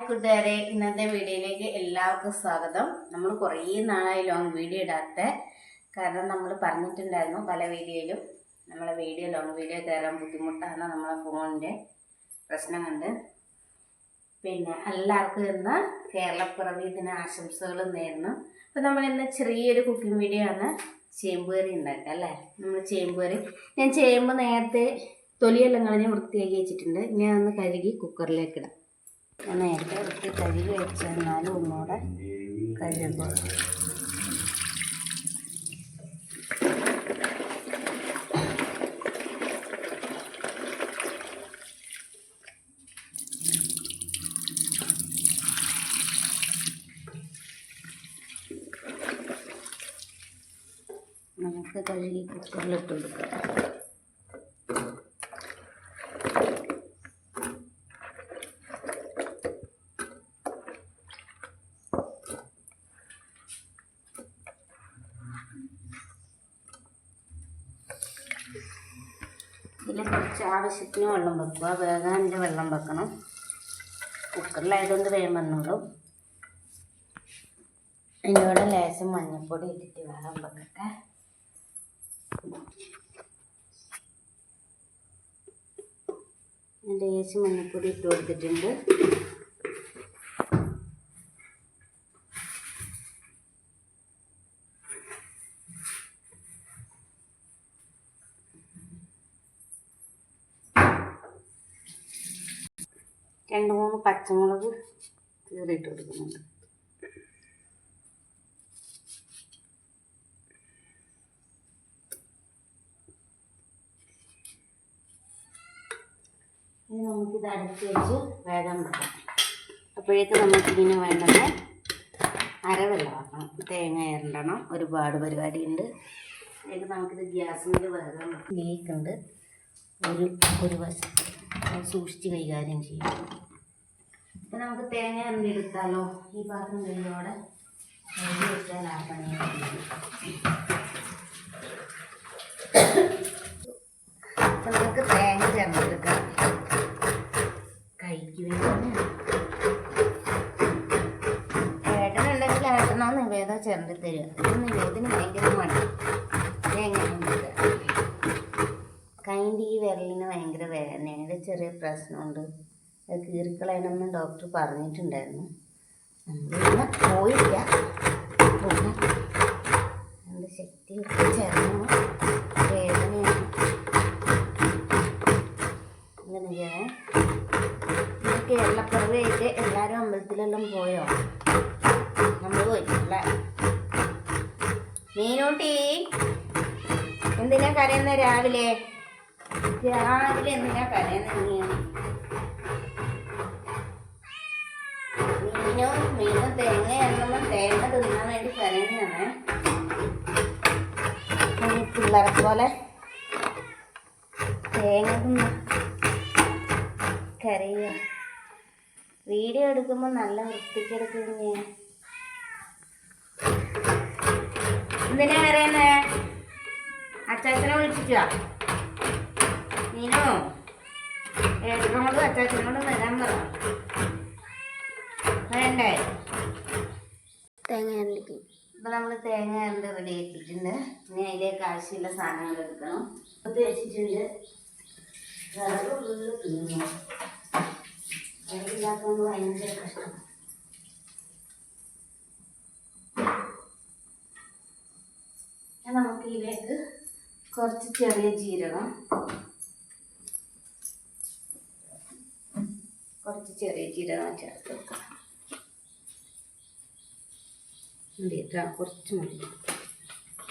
കൂട്ടുകാരെ, ഇന്നത്തെ വീഡിയോയിലേക്ക് എല്ലാവർക്കും സ്വാഗതം. നമ്മൾ കുറേ നാളായി ലോങ് വീഡിയോ ഇടാത്ത കാരണം നമ്മൾ പറഞ്ഞിട്ടുണ്ടായിരുന്നു പല വീഡിയോയിലും നമ്മളെ ലോങ് വീഡിയോ കയറാൻ ബുദ്ധിമുട്ടാണ്, നമ്മളെ ഫോണിൻ്റെ പ്രശ്നം കൊണ്ട്. പിന്നെ എല്ലാവർക്കും ഇന്ന് കേരളപ്പിറവി ദിന ആശംസകൾ നേരുന്നു. അപ്പോൾ നമ്മളിന്ന് ചെറിയൊരു കുക്കിംഗ് വീഡിയോ ആണ്, ചേമ്പ് കറി ഉണ്ടാക്കുക അല്ലേ. നമ്മൾ ചേമ്പ് കറി, ഞാൻ ചേമ്പ് നേരത്തെ തൊലിയെല്ലാം കളഞ്ഞ് വൃത്തിയാക്കി വെച്ചിട്ടുണ്ട്. ഞാൻ ഒന്ന് കഴുകി കുക്കറിലേക്ക് ഇടാം. ഞാൻ നേരത്തെ വൃത്തി കഴുകി വെച്ചെന്നാലും ഒന്നുകൂടെ കഴുകുമ്പോൾ നമുക്ക് കഴുകി കുക്കറിലിട്ട് കൊടുക്കാം. ഇതിൽ കുറച്ച് ആവശ്യത്തിന് വെള്ളം വെക്കുക, വേകാൻ്റെ വെള്ളം വെക്കണം. കുക്കറിലായതുകൊണ്ട് വേഗം വന്നോളൂ. അതിൻ്റെ കൂടെ ലേശം മഞ്ഞൾപ്പൊടി ഇട്ടിട്ട് വെള്ളം വെക്കട്ടെ. ലേശം മഞ്ഞൾപ്പൊടി ഇട്ട് കൊടുത്തിട്ടുണ്ട്. രണ്ട് മൂന്ന് പച്ചമുളക് കീറിയിട്ട് കൊടുക്കുന്നുണ്ട്. ഇനി നമുക്കിത് അടച്ച് വെച്ച് വേഗം വെക്കാം. അപ്പോഴേക്ക് നമുക്കിതിന് വേണ്ടത് അരവെള്ളമാക്കണം, തേങ്ങ ഇരണ്ടണം, ഒരുപാട് പരിപാടിയുണ്ട്. അതിലേക്ക് നമുക്കിത് ഗ്യാസിൽ വേഗം ലീക്കുണ്ട്, ഒരു വശത്ത് സൂക്ഷിച്ച് കൈകാര്യം ചെയ്യും. അപ്പം നമുക്ക് തേങ്ങ എറിഞ്ഞെടുത്താലോ. ഈ പാത്രം കയ്യോടെ കഴുകി വെച്ചാൽ ആ പണി. അപ്പം നമുക്ക് തേങ്ങ ചേർത്തെടുക്കാം. കൈക്ക് വേണ്ടി ഏട്ടനുണ്ടെങ്കിൽ ഏട്ടനോ നിവേദം ചേർത്ത് തരിക. നിവേദന ഭയങ്കര മടി. തേങ്ങ കൈൻ്റെ ഈ വിരലിന് ഭയങ്കര വേദനയാണ്, ചെറിയ പ്രശ്നമുണ്ട്. അത് കീറിക്കളയണമെന്ന് ഡോക്ടർ പറഞ്ഞിട്ടുണ്ടായിരുന്നു. നമ്മളിന്ന് പോയില്ല. പിന്നെ എൻ്റെ ശക്തി ചേർന്ന് വേദനയാണ്. അങ്ങനെയാണ്. കേരളപ്പിറവിയായിട്ട് എല്ലാവരും അമ്പലത്തിലെല്ലാം പോയോ? നമ്മൾ പോയിട്ടില്ല. മീനൂട്ടി എന്തിനാ കരയുന്ന? രാവിലെ എന്തിനാ കരയുന്ന? മീനും തേങ്ങ എണ്ണം തേങ്ങ തിന്നാൻ വേണ്ടി കരയുന്നതാണ്. പിള്ളേരെ പോലെ തേങ്ങ തിന്ന കരയുക. വീഡിയോ എടുക്കുമ്പോൾ നല്ല വൃത്തിക്ക് എടുക്കുന്നേ. എന്തിനാ കരയുന്നേ? അച്ചാച്ചനെ വിളിച്ചിട്ടാ? നീനോ ഏട്ടനോട് അച്ചാച്ചനോട് വരാൻ പറ. വേണ്ടേ? തേങ്ങ അരണ്ടിക്ക് ഇപ്പം നമ്മൾ തേങ്ങ അരണ്ട് റെഡി ആക്കിയിട്ടുണ്ട്. ഇനി അതിലേക്ക് ആവശ്യമുള്ള സാധനങ്ങൾ എടുക്കണം. അത് വെച്ചിട്ടുണ്ട്. വിറക് ഉള്ളിൽ തിന്നു വിറകില്ലാത്തതുകൊണ്ട് ഭയങ്കര കഷ്ടം. നമുക്ക് ഇതിലേക്ക് കുറച്ച് ചെറിയ ജീരകം, ചേർത്ത് വെക്കാം. കുറച്ച് മതി.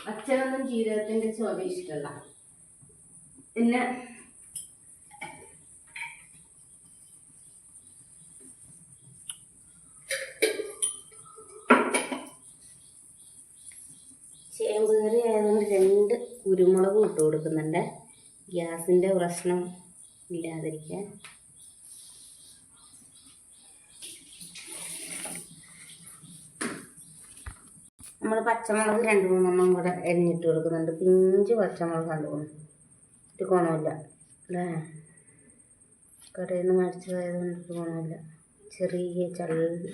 അച്ഛനൊന്നും ജീരകത്തിൻ്റെ ചോദ ഇഷ്ടമല്ല. പിന്നെ ചേമ്പ് കറി ആയതുകൊണ്ട് 2 കുരുമുളകും ഇട്ട് കൊടുക്കുന്നുണ്ട്, ഗ്യാസിൻ്റെ പ്രശ്നം ഇല്ലാതിരിക്കാൻ. നമ്മൾ പച്ചമുളക് 2-3 കൂടെ എരിഞ്ഞിട്ട് കൊടുക്കുന്നുണ്ട്. പിഞ്ച് പച്ചമുളക് കണ്ടുപോകുന്നു, ഒരു ഗുണമില്ല അല്ലേ. കടയിൽ നിന്ന് മേടിച്ചതായതുകൊണ്ട് ഗുണമില്ല. ചെറിയ ചള്ളി.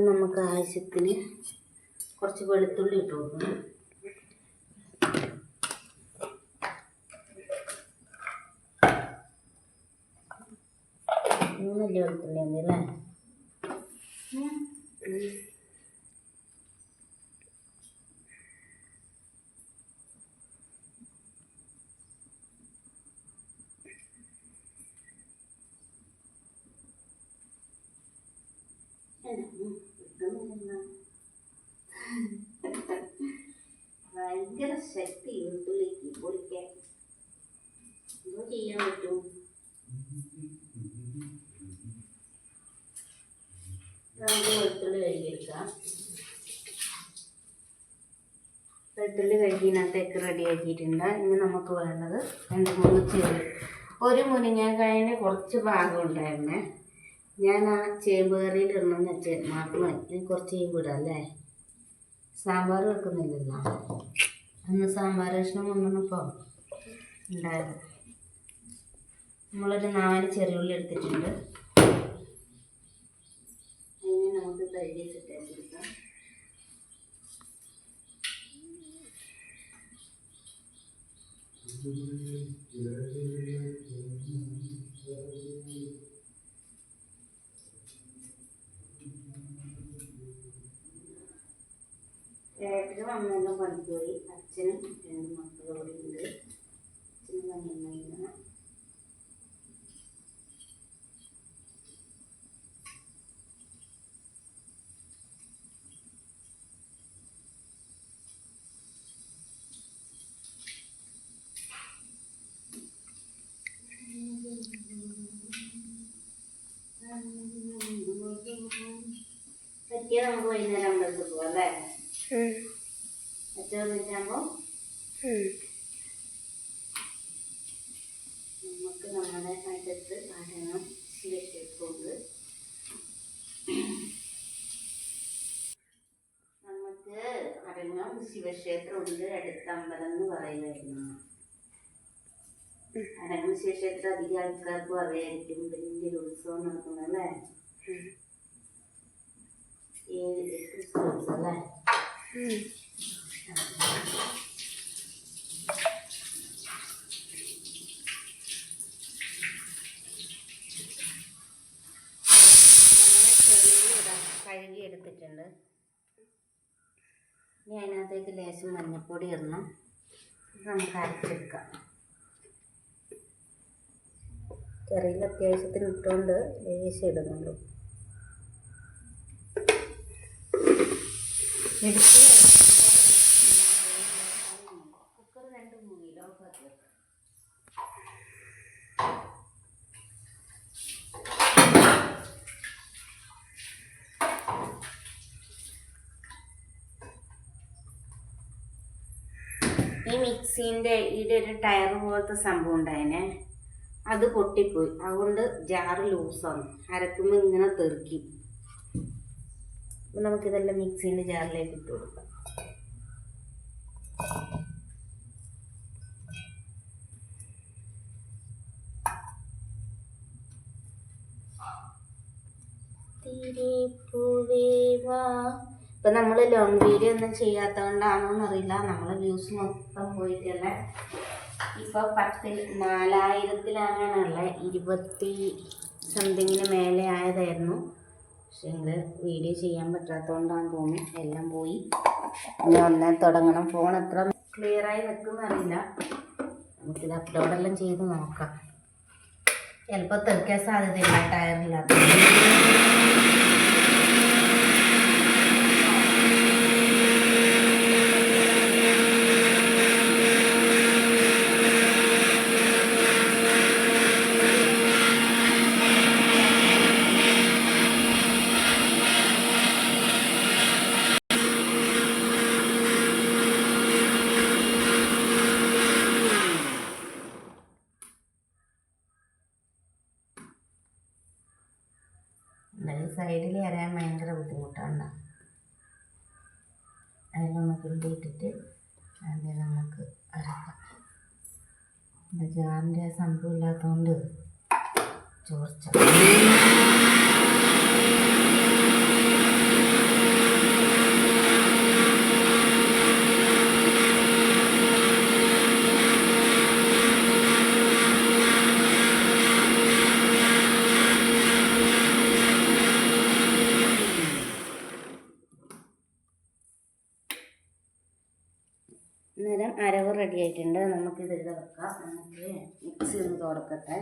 നമുക്ക് ആവശ്യത്തിന് കുറച്ച് വെളുത്തുള്ളി ഇട്ട് കൊടുക്കണം. മൂന്നല്ലി വെളുത്തുള്ളി ഉണ്ടല്ലേ. ഭയങ്കര ശക്തി വെളുത്തുള്ളിക്ക് പൊളിക്കാൻ. എന്തോ ചെയ്യാൻ പറ്റും. വെളുത്തുള്ളി കഴുകിയെടുക്കാം. വെളുത്തുള്ളി കഴുകിനകത്തേക്ക് റെഡിയാക്കിയിട്ടുണ്ട്. ഇനി നമുക്ക് വേണ്ടത് 2-3 ചെറിയ ഒരു മുരിങ്ങക്കായൻ്റെ കുറച്ച് ഭാഗം ഉണ്ടായിരുന്നേ. ഞാൻ ആ ചേമ്പ് കറിയിൽ ഇടണമെന്ന് വെച്ചാൽ മറന്നു. ഇനി കുറച്ച് ചേമ്പ് ഇടാം അല്ലേ. സാമ്പാർ വെക്കുന്നില്ലല്ലോ. അന്ന് സാമ്പാർ കഷ്ണം കൊണ്ടുവന്നപ്പോൾ ഉണ്ടായത്. നമ്മളൊരു 4 ചെറിയുള്ളി എടുത്തിട്ടുണ്ട്. അതിനെ നമുക്ക് കഴുകി സെറ്റാക്കി എടുക്കാം. ഏട്ടനും അമ്മയെല്ലാം പണിക്ക് പോയി. അച്ഛനും 2 മക്കളും കൂടി ഉണ്ട്. അച്ഛനും പണിയൊന്നുമില്ല. പറ്റിയ നമുക്ക് വൈകുന്നേരം അമ്പലത്തിൽ പോവാം അല്ലേ. അച്ഛൻ വന്നിട്ടാകുമ്പോൾ നമുക്ക് നമ്മുടെ അടുത്ത് അടങ്ങം ശിവക്ഷേത്രമുണ്ട്. നമുക്ക് അടങ്ങം ശിവക്ഷേത്രമുണ്ട്. അടുത്ത അമ്പലം എന്ന് പറയുമായിരുന്നു. അടങ്ങം ശിവക്ഷേത്രം അധികം ആൾക്കാർക്കും അറിയായിരിക്കും. വലിയൊരു ഉത്സവം നടക്കുന്നല്ലേ. 7-8 ഉത്സവം അല്ലേ. കഴുകി എടുത്തിട്ടുണ്ട്. ഇനി അതിനകത്തേക്ക് ലേശം മഞ്ഞൾപ്പൊടി ഇടണം. നമുക്ക് അരച്ചെടുക്കാം. കറിയിൽ അത്യാവശ്യത്തിന് ഇട്ടുകൊണ്ട് ലേശം ഇടുന്നുള്ളൂ. എടുത്ത് കുക്കർ 2 മൂവിയിൽ ഓഫാക്കി. ഈ മിക്സീൻ്റെ ഈടെ ഒരു ടയർ പോലത്തെ സംഭവം ഉണ്ടായേനെ. അത് പൊട്ടിപ്പോയി. അതുകൊണ്ട് ജാറ് ലൂസാണ്. അരക്കുമ്പോൾ ഇങ്ങനെ തെറിക്കും. അപ്പം നമുക്കിതെല്ലാം മിക്സീൻ്റെ ജാറിലേക്ക് ഇട്ട് കൊടുക്കാം. ഇപ്പം നമ്മൾ ലോങ് വീഡിയോ ഒന്നും ചെയ്യാത്തത് കൊണ്ടാണോന്നറിയില്ല. നമ്മളെ വ്യൂസ് മൊത്തം പോയിട്ടല്ലേ. ഇപ്പോൾ 10,000-4000 20 സംതിങ്ങിന് മേലെ ആയതായിരുന്നു. പക്ഷേ വീഡിയോ ചെയ്യാൻ പറ്റാത്തതുകൊണ്ടാണെന്ന് തോന്നുന്നു. എല്ലാം പോയി. ഇനി ഒന്നേ തുടങ്ങണം. ഫോൺ എത്ര ക്ലിയറായി നിൽക്കുന്നറിയില്ല. നമുക്കിത് അപ്ലോഡെല്ലാം ചെയ്ത് നോക്കാം. ചിലപ്പോൾ തെറിക്കാൻ സാധ്യതയില്ല ടയറില്ലാത്ത. സൈഡിൽ അരയാൻ ഭയങ്കര ബുദ്ധിമുട്ടാണ്. അതിൽ നമുക്ക് ഇട്ടിട്ട് അതിൽ നമുക്ക് അരക്കാം. ജാറിൻ്റെ സംഭവം ഇല്ലാത്തതുകൊണ്ട് ചോർച്ച. അന്നേരം അരവ് റെഡി ആയിട്ടുണ്ട്. നമുക്കിത് ഇത് വെക്കാം. നമുക്ക് മിക്സി ഒന്ന് തുറക്കട്ടെ.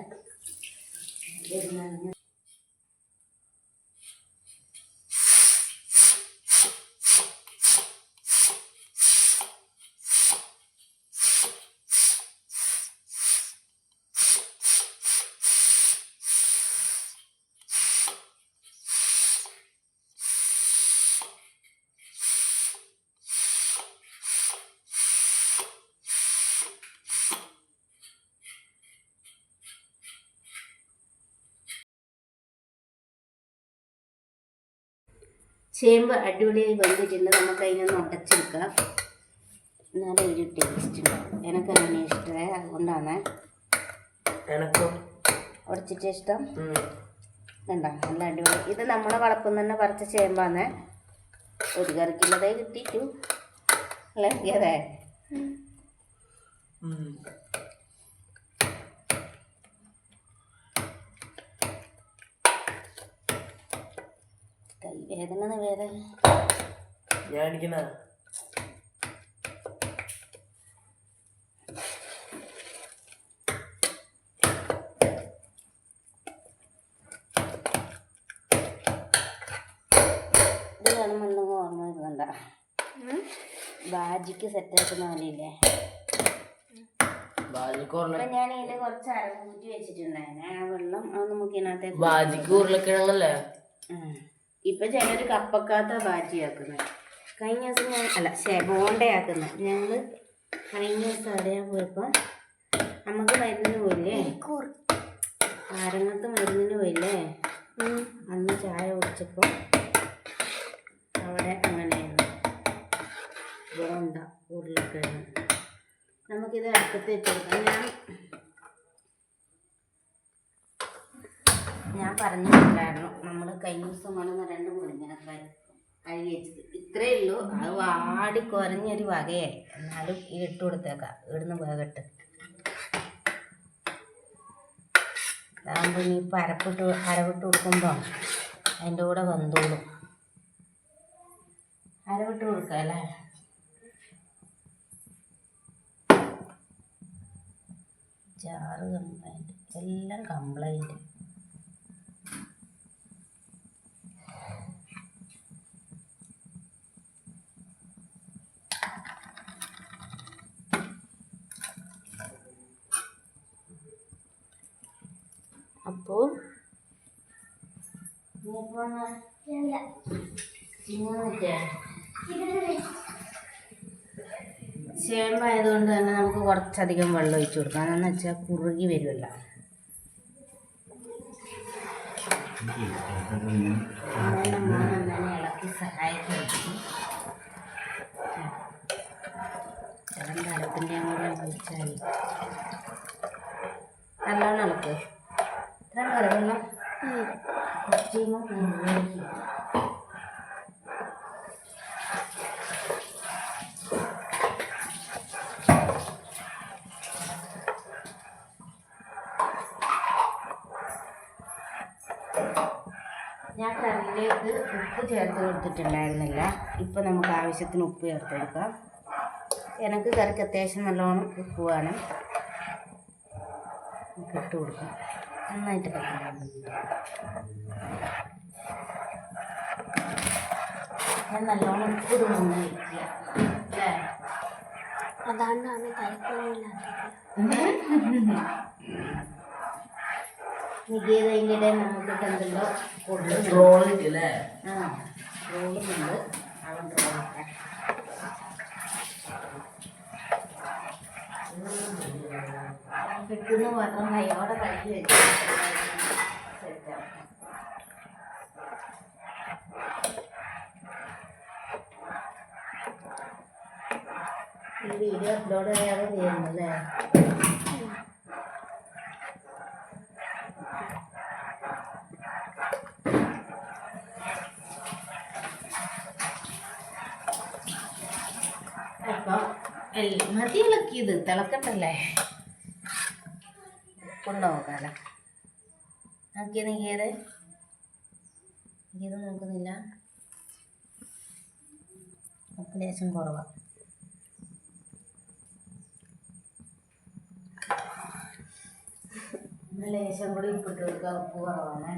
ചേമ്പ് അടിപൊളിയായി വെന്തിട്ടുണ്ട്. നമുക്ക് അതിനൊന്ന് ഉടച്ചെടുക്കാം. എന്നാലും ഒരു ടേസ്റ്റ് ഉണ്ടാവും. എനിക്ക് അങ്ങനെ ഇഷ്ടമേ, അതുകൊണ്ടാണ്. ഉടച്ചിട്ട് ഇഷ്ടം വേണ്ട. നല്ല അടിപൊളി. ഇത് നമ്മളെ വളപ്പിൽ തന്നെ പറിച്ച ചേമ്പാണ്. ഒരു കറിക്കുള്ളതേ കിട്ടിയിട്ടു അല്ലേ? അതെ. വേദന വേദന ഇത് കാണുമ്പോൾ ഓർമ്മ വരുന്നുണ്ട. ബാജിക്ക് സെറ്റാക്കുന്ന പോലെയില്ലേ? ഞാൻ ഇതിന്റെ കുറച്ച് അരകൂറ്റി വെച്ചിട്ടുണ്ടായിരുന്നെ. ആ വെള്ളം അത് നമുക്ക് ഇതിനകത്തേക്ക്. ഇപ്പൊ ചിലര് കപ്പക്കാത്ത ബാജിയാക്കുന്നത്. കഴിഞ്ഞ ദിവസം ഞാൻ ബോണ്ടയാക്കുന്നത്. ഞങ്ങള് കഴിഞ്ഞ ദിവസം അറിയാൻ പോയപ്പോ നമുക്ക് മരുന്നിന് പോയില്ലേ, ആരങ്ങത്ത് മരുന്നിന് പോയില്ലേ, അന്ന് ചായ കുടിച്ചപ്പോ അവിടെ അങ്ങനെയാണ് ബോണ്ട ഉരുളക്കിഴങ്ങ്. നമുക്കിത് അടുപ്പത്ത് വെച്ചെടുക്കാം. ഞാൻ പറഞ്ഞിട്ടുണ്ടായിരുന്നു നമ്മൾ കഴിഞ്ഞ ദിവസം വേണമെന്ന് 2 മുരിങ്ങക്കായ കഴുകി വെച്ചത്. ഇത്രയേ ഉള്ളൂ. അത് വാടി കുറഞ്ഞൊരു വകയായി. എന്നാലും ഇത് ഇട്ട് കൊടുത്തേക്കാം. ഇവിടുന്ന് വേഗട്ട് അതാകുമ്പോൾ ഇനി ഇപ്പം അരവിട്ട് കൊടുക്കുമ്പോൾ അതിൻ്റെ കൂടെ വന്നോളും. അരവിട്ട് കൊടുക്കാം അല്ലേ? ജാറ് കംപ്ലൈൻറ്റ്, എല്ലാം കംപ്ലൈൻറ്റ്. അപ്പോൾ ചേമ്പായതുകൊണ്ട് തന്നെ നമുക്ക് കുറച്ചധികം വെള്ളം ഒഴിച്ചു കൊടുക്കാം. എന്ന് വെച്ചാൽ കുറുകി വരുമല്ലോ. അങ്ങനെ ഇളക്കി സഹായിക്കും. ചിലം തരത്തിൻ്റെ കൂടെ ഒഴിച്ചാൽ നല്ലോണം ഇളക്ക്. ഇത്ര കറിവെള്ളം ഞാൻ കറിയിലേക്ക് ഉപ്പ് ചേർത്ത് കൊടുത്തിട്ടുണ്ടായിരുന്നില്ല. ഇപ്പം നമുക്ക് ആവശ്യത്തിന് ഉപ്പ് ചേർത്ത് കൊടുക്കാം. എനിക്ക് കറിക്ക് അത്യാവശ്യം നല്ലോണം ഉപ്പ് വേണം. നമുക്ക് ഇട്ട് കൊടുക്കാം. നന്നായിട്ട് കഴിക്കണം. ഞാൻ നല്ലോണം ഉപ്പ് തോന്നുന്നു വയ്ക്കുക അല്ലേ? അതാണ് നികേതതിൻ്റെ ഇടയിൽ നമുക്ക് എന്തെല്ലോ റോളില്ലേ? റോളുന്നുണ്ട്. അവൻ റോളൊക്കെ കിട്ടുന്ന മാത്രം കൈയോടെ കഴുകി വെച്ച് സെറ്റാവും. ഈ വീഡിയോ അപ്ലോഡ് ചെയ്യാതെ ചെയ്യുന്നല്ലേ? മതി ഇളക്കിയത് തിളക്കട്ടല്ലേ. ഉപ്പുണ്ടോ നോക്കാല നോക്കിയത് നീക്കിയത് എനിക്കിത് നോക്കുന്നില്ല. ഉപ്പ് ലേശം കുറവാണ്. ലേശം കൂടി ഉപ്പിട്ട് കൊടുക്കുക. ഉപ്പ് കുറവാണ്.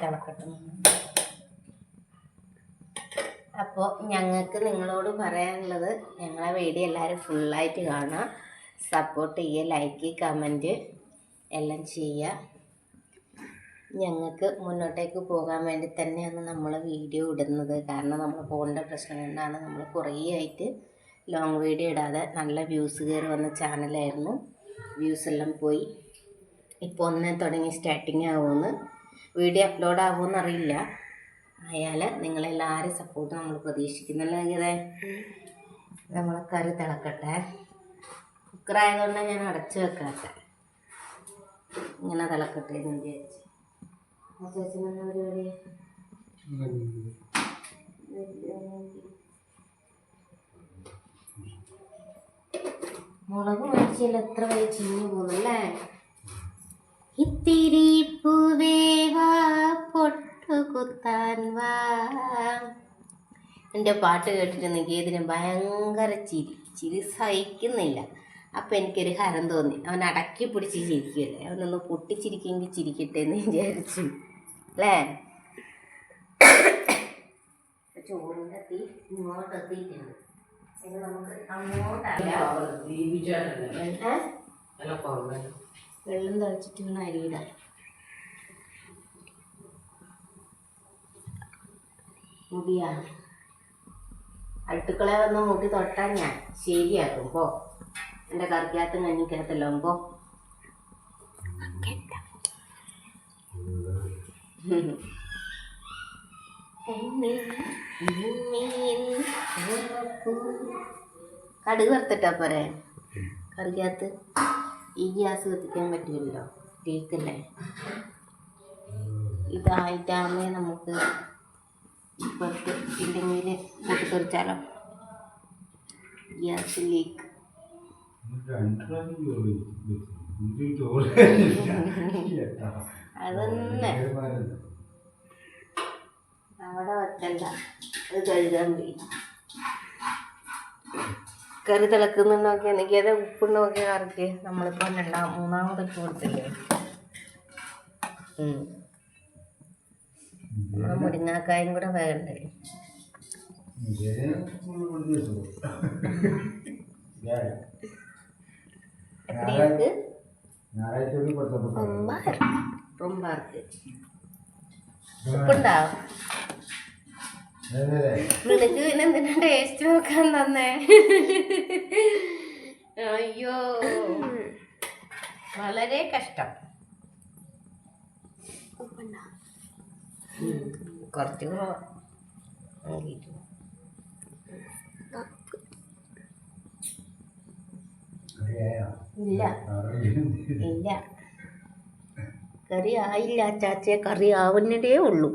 തിളക്കട്ടെ. അപ്പോൾ ഞങ്ങൾക്ക് നിങ്ങളോട് പറയാനുള്ളത്, ഞങ്ങളെ വീഡിയോ എല്ലാവരും ഫുള്ളായിട്ട് കാണുക, സപ്പോർട്ട് ചെയ്യുക, ലൈക്ക് കമൻറ്റ് എല്ലാം ചെയ്യുക. ഞങ്ങൾക്ക് മുന്നോട്ടേക്ക് പോകാൻ വേണ്ടി തന്നെയാണ് നമ്മൾ വീഡിയോ ഇടുന്നത്. കാരണം നമ്മൾ ഫോണിൻ്റെ പ്രശ്നം കൊണ്ടാണ് നമ്മൾ കുറേ ആയിട്ട് ലോങ് വീഡിയോ ഇടാതെ. നല്ല വ്യൂസ് കയറി വന്ന ചാനലായിരുന്നു. വ്യൂസ് എല്ലാം പോയി. ഇപ്പോൾ ഒന്നേ തുടങ്ങി സ്റ്റാർട്ടിങ് ആവുമെന്ന്. വീഡിയോ അപ്ലോഡ് ആവുമെന്ന് അറിയില്ല. ആയാൽ നിങ്ങളെല്ലാവരും സപ്പോർട്ട് നമ്മൾ പ്രതീക്ഷിക്കുന്നില്ല. ഇങ്ങനെ നമ്മളെ കറി തിളക്കട്ടെ. കുക്കറായതുകൊണ്ടാണ് ഞാൻ അടച്ചു വെക്കാത്ത. ഇങ്ങനെ തിളക്കട്ടെ എന്ന് വിചാരിച്ച്. ചേച്ചിനെന്താ പരിപാടി? മുളക് മേടിച്ചില്ല. എത്ര വരെ ചീഞ്ഞു പോകുന്നല്ലേ. ഇത്തിരി പൂവേവാ പൊട്ടുകുത്താൻ വാ. എൻ്റെ പാട്ട് കേട്ടിട്ട് നികേതിന് ഭയങ്കര ചിരി സഹിക്കുന്നില്ല. അപ്പം എനിക്കൊരു ഹരം തോന്നി. അവൻ അടക്കി പിടിച്ച് ചിരിക്കുമല്ലേ, അവനൊന്ന് പൊട്ടിച്ചിരിക്കുമെങ്കിൽ ചിരിക്കട്ടെ എന്ന് വിചാരിച്ചു അല്ലേ. ചോറിൻ്റെ തീ ഇങ്ങോട്ട് എത്തിയിട്ടുണ്ട്. ഇനി നമുക്ക് അങ്ങോട്ടല്ല വെള്ളം തളിച്ചിട്ട് വേണം അരിയിടാൻ. മുടിയാ അടുക്കള വന്ന് മുടി തൊട്ടാൽ ഞാൻ ശരിയാക്കും. പോ എൻ്റെ കറിക്കകത്തും കഞ്ഞിക്കകത്തെല്ലാം പോ. കടുക് വറുത്തിട്ടാ പോരെ കറിക്കകത്ത്. ഈ ഗ്യാസ് കത്തിക്കാൻ പറ്റില്ലല്ലോ, കേക്കല്ലേ. ഇതായിട്ടാകുമ്പോൾ നമുക്ക് പുറത്ത് ഇല്ലെങ്കിൽ പൊട്ടിത്തെറിച്ചാലോ. Gas leak. അതൊന്നെ അവിടെ വെക്കണ്ട, അത് കഴുകാൻ പോയി. കറി തിളക്കുന്നുണ്ടോക്കെ എനിക്കത് ഉപ്പുണ്ടോക്കെ കറിക്ക്. നമ്മളിപ്പോൾ മൂന്നാമതൊക്കെ കൊടുത്തില്ലേ. നമ്മുടെ മുരിങ്ങാക്കായും കൂടെ വേണ്ടേ. എത്രയാക്ക്? റൊമ്പാർക്ക് ഉപ്പുണ്ടോ? നിനക്ക് പിന്നെ എന്തിനാ ടേസ്റ്റ് നോക്കാൻ തന്നെ? അയ്യോ വളരെ കഷ്ടം. കുറച്ച് കുറവാ. ഇല്ല ഇല്ല, കറി ആയില്ല ചാച്ചയെ. കറി ആവുന്നതേ ഉള്ളൂ.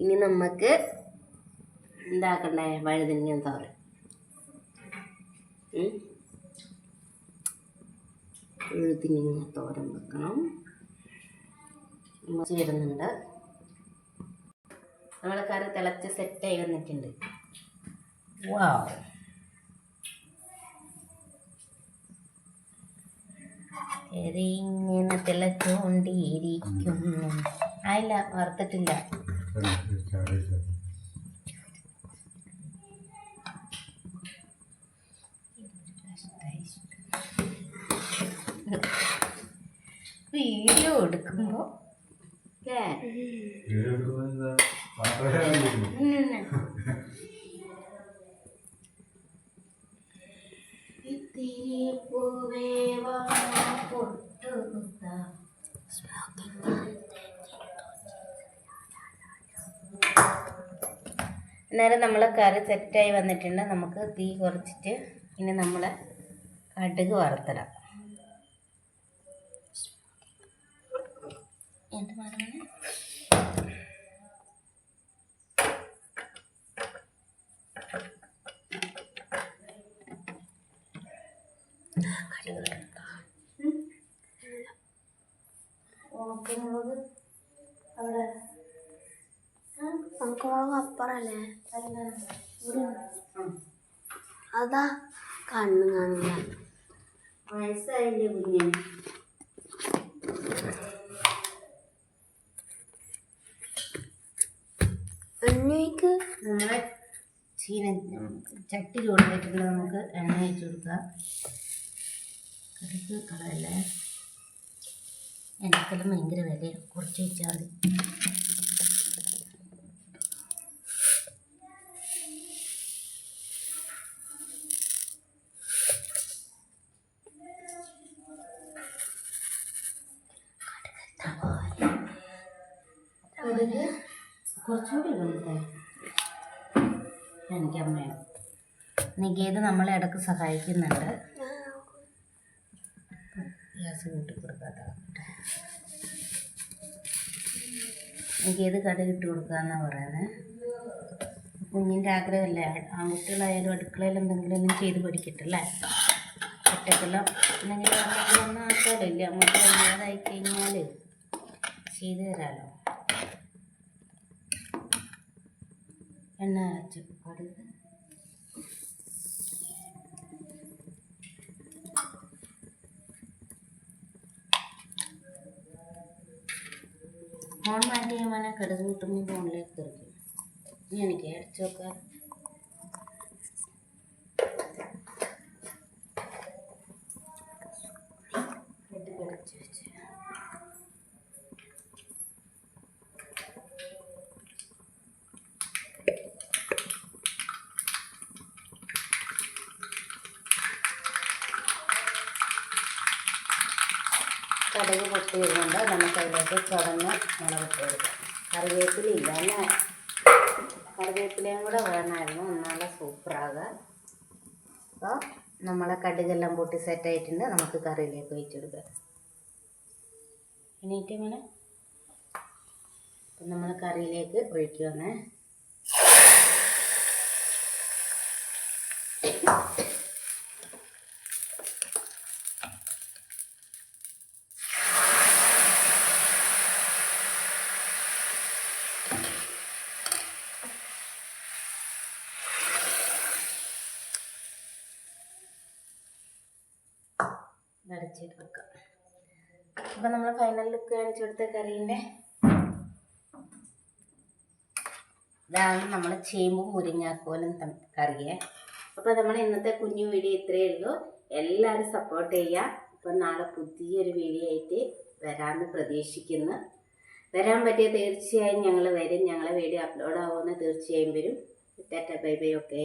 ഇനി നമുക്ക് എന്താക്കണ്ടേ? വഴുതനങ്ങ തോരൻ. വഴുതനങ്ങ തോരൻ വെക്കണം. വരുന്നുണ്ട്. നമ്മളെ കറി തിളച്ച് സെറ്റായി വന്നിട്ടുണ്ട്. വാവ്, കറി ഇങ്ങനെ തിളച്ചുകൊണ്ടിരിക്കുന്നു. ആയില്ല, വറുത്തിട്ടില്ല. വീഡിയോ എടുക്കുമ്പോ അന്നേരം നമ്മൾ കറി സെറ്റായി വന്നിട്ടുണ്ട്. നമുക്ക് തീ കുറച്ചിട്ട് ഇനി നമ്മൾ കടുക് വറുത്തിടാം. എന്ത് പറയുന്നത്? ഉണക്കമുളക് അവിടെ ഉണക്കമുളക് അപ്പറല്ലേ? അതാ കണ്ണു കാണില്ല. വയസ്സായില്ലേ കുഞ്ഞ്? എണ്ണയ്ക്ക് നമ്മളെ ചട്ടി ചൂടായിട്ടുണ്ട്. നമുക്ക് എണ്ണ ഒഴിച്ച് കൊടുക്കാം. കടുക് കളയല്ലേ, എണ്ണക്കെല്ലാം ഭയങ്കര വിലയാണ്. കുറച്ച് ഒഴിച്ചാൽ മതി. കടുക് കുറച്ചുകൂടി ഇടുന്നേ. എനിക്ക് അമ്മയാണ് നികേത് നമ്മളെ ഇടയ്ക്ക് സഹായിക്കുന്നുണ്ട്. ഗ്യാസ് കൂട്ടി കൊടുക്കാത്ത നികേത് കടുക് ഇട്ട് കൊടുക്കാന്നാണ് പറയുന്നത്. കുഞ്ഞിൻ്റെ ആഗ്രഹമല്ലേ, ആൺകുട്ടികളായാലും അടുക്കളയിൽ എന്തെങ്കിലും ചെയ്ത് പഠിക്കട്ടല്ലേ. ഒറ്റക്കെല്ലാം എന്തെങ്കിലും ഒന്നും ആക്കാമല്ലോ. ഇല്ല, നമുക്ക് വല്ലാതായി കഴിഞ്ഞാൽ ചെയ്ത് തരാമല്ലോ. എണ്ണ അരച്ചു കടുക് ഫോൺ മാറ്റി ചെയ്യുമ്പോൾ കടുക് കൂട്ടുമ്പോൾ ഫോണിലേക്ക് കയറിക്കും. ഇനി എനിക്ക് അരച്ചു വെക്കാം. കടിച്ച് വെച്ച് കടുക് പൊട്ടി വരുന്നുണ്ട്. നമുക്ക് അതിലേക്ക് ചുവന്ന മുളകിട്ട് കൊടുക്കാം. കറിവേപ്പിലയില്ല അല്ലേ? കറിവേപ്പിലയും കൂടെ വേണമായിരുന്നു, എന്നാലും സൂപ്പറാകുക. അപ്പോൾ നമ്മളെ കടുകെല്ലാം പൊട്ടി സെറ്റായിട്ടുണ്ട്. നമുക്ക് കറിയിലേക്ക് ഒഴിച്ചെടുക്കാം. എണീറ്റ് ഇങ്ങനെ അപ്പം നമ്മൾ കറിയിലേക്ക് ഒഴിക്കുവാണ്. അടച്ചിട്ട് വെക്കാം. അപ്പം നമ്മൾ ഫൈനൽ ലുക്ക് കാണിച്ചു കൊടുത്ത കറീൻ്റെ ഇതാണ് നമ്മൾ ചേമ്പും മുരിങ്ങാക്കോലും കറിയെ. അപ്പോൾ നമ്മൾ ഇന്നത്തെ കുഞ്ഞു വീഡിയോ ഇത്രയേ ഉള്ളൂ. എല്ലാവരും സപ്പോർട്ട് ചെയ്യുക. അപ്പം നാളെ പുതിയൊരു വീഡിയോ ആയിട്ട് വരാമെന്ന് പ്രതീക്ഷിക്കുന്നു. വരാൻ പറ്റിയ തീർച്ചയായും ഞങ്ങൾ വരും. ഞങ്ങളെ വീഡിയോ അപ്ലോഡ് ആവുമെന്ന് തീർച്ചയായും വരും. Tata bye bye. ഓക്കെ.